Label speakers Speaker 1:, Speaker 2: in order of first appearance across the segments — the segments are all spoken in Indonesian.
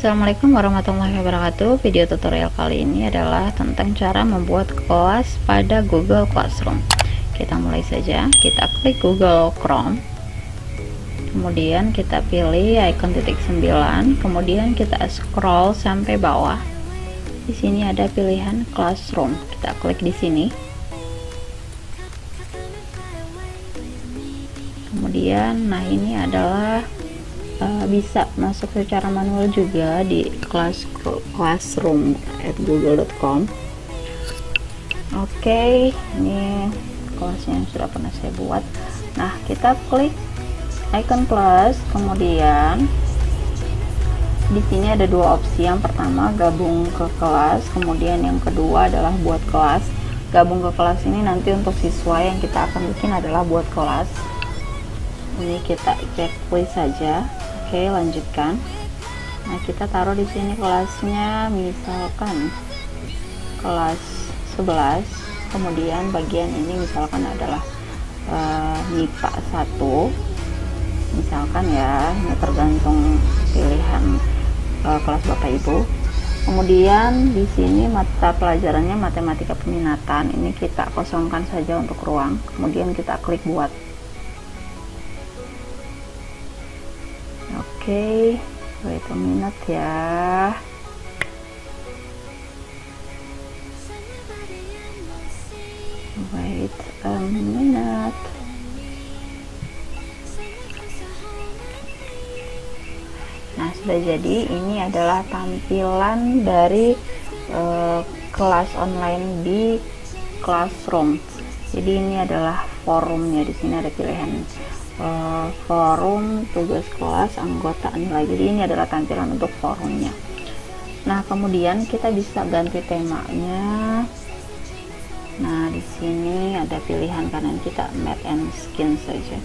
Speaker 1: Assalamualaikum warahmatullahi wabarakatuh. Video tutorial kali ini adalah tentang cara membuat kelas pada Google Classroom. Kita mulai saja. Kita klik Google Chrome, kemudian kita pilih icon titik 9, kemudian kita scroll sampai bawah. Di sini ada pilihan Classroom. Kita klik di sini. Kemudian, nah ini adalah bisa masuk secara manual juga di classroom@google.com. Oke, ini kelasnya yang sudah pernah saya buat. Nah, kita klik icon plus, kemudian di sini ada dua opsi. Yang pertama gabung ke kelas, kemudian yang kedua adalah buat kelas. Gabung ke kelas ini nanti untuk siswa, yang kita akan bikin adalah buat kelas. Ini kita checklist saja. Oke, lanjutkan. Nah, kita taruh di sini kelasnya, misalkan kelas 11, kemudian bagian ini misalkan adalah MIPA 1, misalkan ya, ini tergantung pilihan kelas Bapak Ibu. Kemudian di sini mata pelajarannya matematika peminatan, ini kita kosongkan saja untuk ruang, kemudian kita klik buat. Oke, wait a minute ya. Wait a minute. Nah, sudah jadi. Ini adalah tampilan dari kelas online di Classroom. Jadi ini adalah forumnya. Di sini ada pilihan forum, tugas kelas, anggota nilai. Jadi ini adalah tampilan untuk forumnya. Nah, kemudian kita bisa ganti temanya. Nah, di sini ada pilihan kanan kita, math and science saja.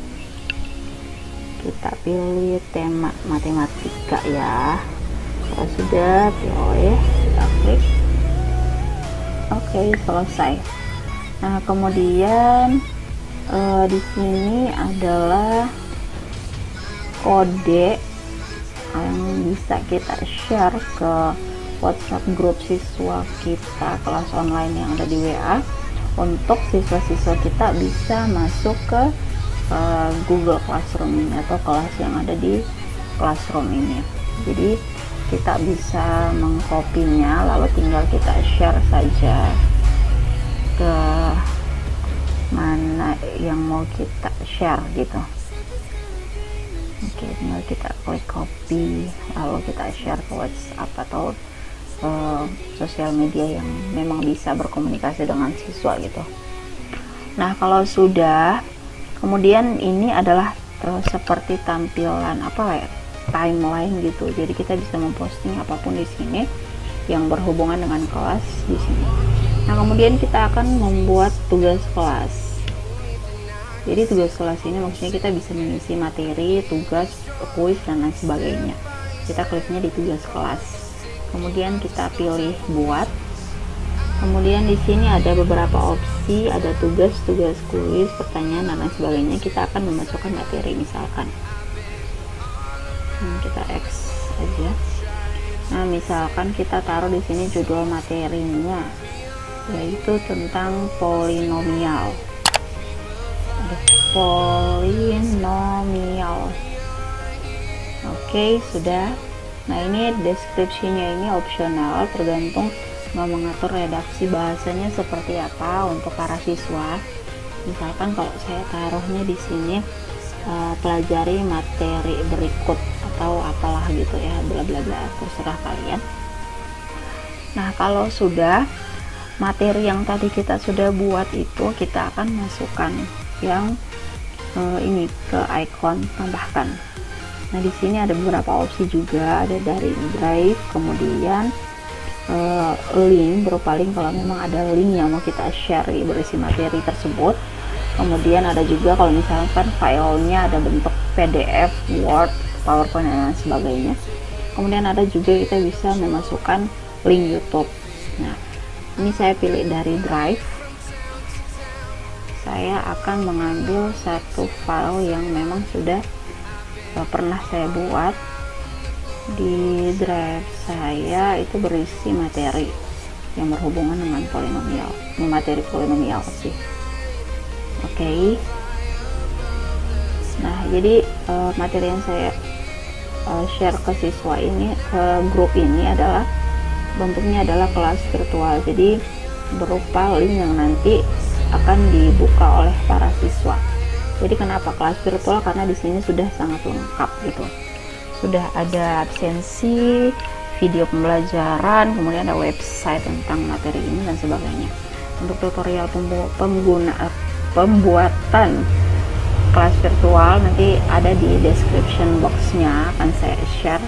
Speaker 1: Kita pilih tema matematika ya. Kalau sudah, boleh kita klik. Oke, selesai. Nah, kemudian di sini adalah kode yang bisa kita share ke WhatsApp grup siswa kita kelas online yang ada di WA, untuk siswa-siswa kita bisa masuk ke Google Classroom ini atau kelas yang ada di Classroom ini. Jadi kita bisa mengkopinya, lalu tinggal kita share saja ke mana yang mau kita share gitu. Oke, tinggal kita klik copy, lalu kita share ke WhatsApp atau sosial media yang memang bisa berkomunikasi dengan siswa gitu. Nah, kalau sudah, kemudian ini adalah seperti tampilan apa ya, timeline gitu. Jadi kita bisa memposting apapun di sini yang berhubungan dengan kelas di sini. Nah, kemudian kita akan membuat tugas kelas. Jadi tugas kelas ini maksudnya kita bisa mengisi materi, tugas, kuis, dan lain sebagainya. Kita kliknya di tugas kelas. Kemudian kita pilih buat. Kemudian di sini ada beberapa opsi, ada tugas, kuis, pertanyaan, dan lain sebagainya. Kita akan memasukkan materi misalkan. Kita X aja. Nah, misalkan kita taruh di sini judul materinya, yaitu tentang polinomial. Oke, sudah. Nah, ini deskripsinya ini opsional, tergantung mau mengatur redaksi bahasanya seperti apa untuk para siswa. Misalkan kalau saya taruhnya di sini pelajari materi berikut atau apalah gitu ya, bla bla bla, terserah kalian. Nah, kalau sudah materi yang tadi kita sudah buat itu, kita akan masukkan yang ini ke icon tambahkan. Nah, di sini ada beberapa opsi juga, ada dari Drive, kemudian link, berupa link kalau memang ada link yang mau kita share berisi materi tersebut. Kemudian ada juga kalau misalkan filenya ada bentuk PDF, Word, PowerPoint, dan lain sebagainya. Kemudian ada juga kita bisa memasukkan link YouTube. Nah, ini saya pilih dari Drive. Saya akan mengambil satu file yang memang sudah pernah saya buat. di drive saya itu berisi materi yang berhubungan dengan polinomial, materi polinomial sih. Oke. Nah, jadi materi yang saya share ke siswa ini, ke grup ini adalah bentuknya adalah kelas virtual. Jadi berupa link yang nanti akan dibuka oleh para siswa. Jadi kenapa kelas virtual? Karena di sini sudah sangat lengkap gitu. Sudah ada absensi, video pembelajaran, kemudian ada website tentang materi ini dan sebagainya. Untuk tutorial pembuatan kelas virtual nanti ada di description boxnya, akan saya share,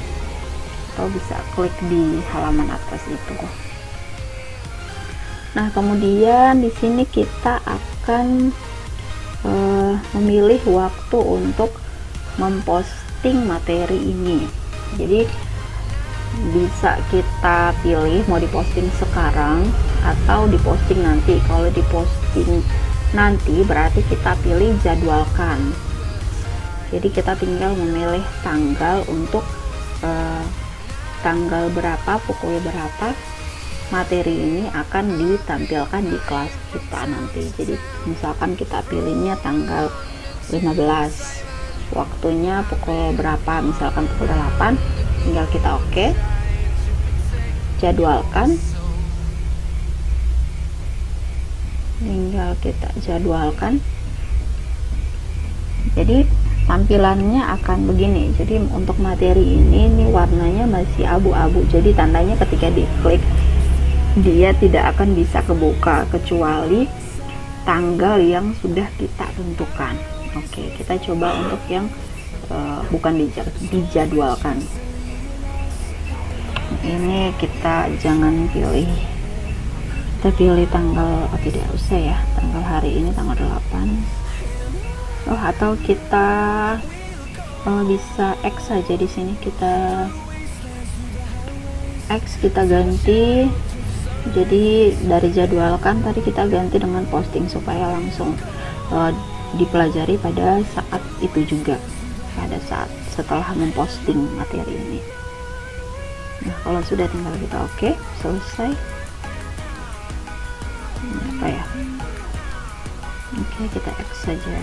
Speaker 1: atau bisa klik di halaman atas itu. Nah, kemudian di sini kita akan memilih waktu untuk memposting materi ini. Jadi bisa kita pilih mau diposting sekarang atau diposting nanti. Kalau diposting nanti berarti kita pilih jadwalkan. Jadi kita tinggal memilih tanggal untuk tanggal berapa, pukul berapa materi ini akan ditampilkan di kelas kita nanti. Jadi misalkan kita pilihnya tanggal 15, waktunya pukul berapa, misalkan pukul 8, tinggal kita oke, jadwalkan, tinggal kita jadwalkan. Jadi tampilannya akan begini. Jadi untuk materi ini warnanya masih abu-abu, jadi tandanya ketika diklik dia tidak akan bisa kebuka kecuali tanggal yang sudah kita tentukan. Oke, kita coba untuk yang bukan dijadwalkan. Ini kita jangan pilih, kita pilih tanggal, tidak usah ya, tanggal hari ini tanggal 8. Atau kita bisa X saja. Di sini kita X, kita ganti. Jadi dari jadwalkan tadi kita ganti dengan posting supaya langsung dipelajari pada saat itu juga, pada saat setelah memposting materi ini. Nah, kalau sudah tinggal kita oke, selesai. Apa ya? Oke, kita X saja.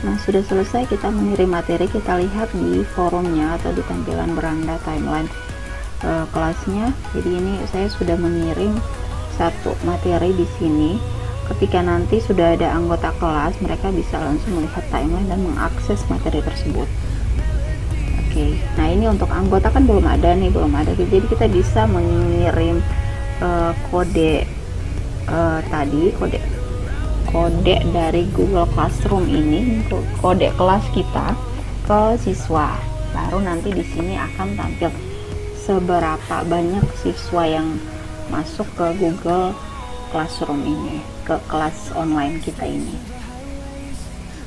Speaker 1: Nah, sudah selesai kita mengirim materi. Kita lihat di forumnya atau di tampilan beranda timeline kelasnya. Jadi ini saya sudah mengirim satu materi di sini. Ketika nanti sudah ada anggota kelas, mereka bisa langsung melihat timeline dan mengakses materi tersebut. Oke. Nah, ini untuk anggota kan belum ada nih, belum ada. Jadi kita bisa mengirim kode tadi, kode dari Google Classroom ini, kode kelas kita ke siswa. Baru nanti di sini akan tampil seberapa banyak siswa yang masuk ke Google Classroom ini, ke kelas online kita ini.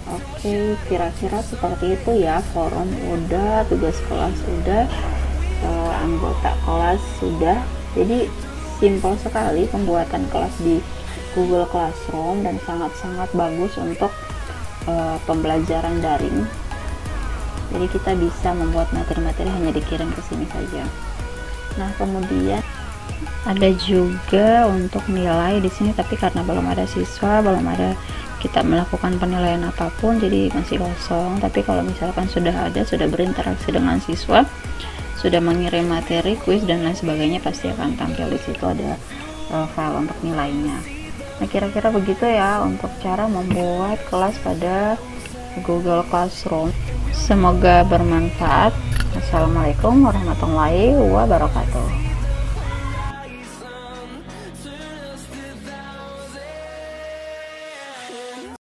Speaker 1: Oke, kira-kira seperti itu ya. Forum udah, tugas kelas udah, anggota kelas sudah. Jadi simpel sekali pembuatan kelas di Google Classroom dan sangat-sangat bagus untuk pembelajaran daring. Jadi kita bisa membuat materi-materi hanya dikirim ke sini saja. Nah, kemudian ada juga untuk nilai di sini, tapi karena belum ada siswa, belum ada kita melakukan penilaian apapun, jadi masih kosong. Tapi kalau misalkan sudah ada, sudah berinteraksi dengan siswa, sudah mengirim materi, kuis dan lain sebagainya, pasti akan tampil di situ ada file untuk nilainya. Nah, kira-kira begitu ya untuk cara membuat kelas pada Google Classroom. Semoga bermanfaat. Assalamualaikum warahmatullahi wabarakatuh.